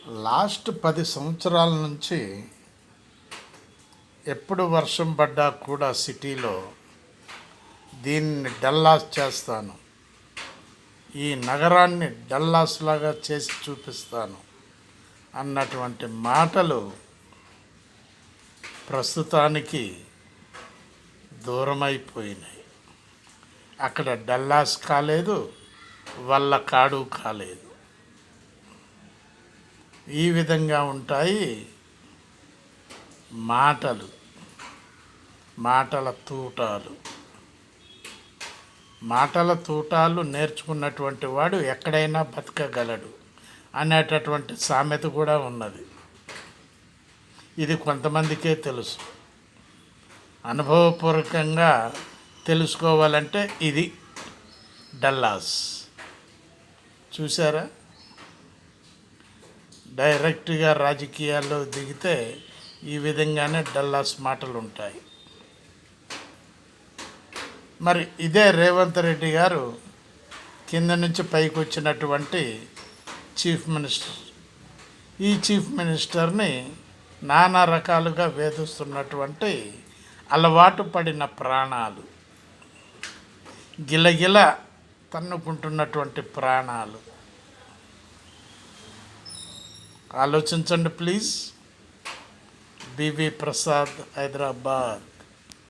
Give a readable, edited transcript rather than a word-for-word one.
Last 10 సంవత్సరాల నుంచి ఎప్పుడు వర్షం పడ్డా కూడా సిటీలో దీన్ని డల్లాస్ చేస్తాను, ఈ నగరాన్ని డల్లాస్ లాగా చేసి చూపిస్తాను అన్నటువంటి మాటలు ప్రస్తుతానికి దూరమైపోయినాయి. అక్కడ డల్లాస్ కాలేదు, వల్ల కాడు కాలేదు. ఈ విధంగా ఉంటాయి మాటల తూటాలు నేర్చుకున్నటువంటి వాడు ఎక్కడైనా బతకగలడు అనేటటువంటి సామెత కూడా ఉన్నది. ఇది కొంతమందికే తెలుసు. అనుభవపూర్వకంగా తెలుసుకోవాలంటే ఇది డల్లాస్. చూసారా, డైరెక్ట్గా రాజకీయాల్లో దిగితే ఈ విధంగానే డల్లాస్ మాటలు ఉంటాయి. మరి ఇదే రేవంత్ రెడ్డి గారు కింద నుంచి పైకి వచ్చినటువంటి చీఫ్ మినిస్టర్. ఈ చీఫ్ మినిస్టర్ని నానా రకాలుగా వేధిస్తున్నటువంటి అలవాటు పడిన ప్రాణాలు, గిలగిల తన్నుకుంటున్నటువంటి ప్రాణాలు. ఆలోచించండి ప్లీజ్. బివి ప్రసాద్, హైదరాబాద్.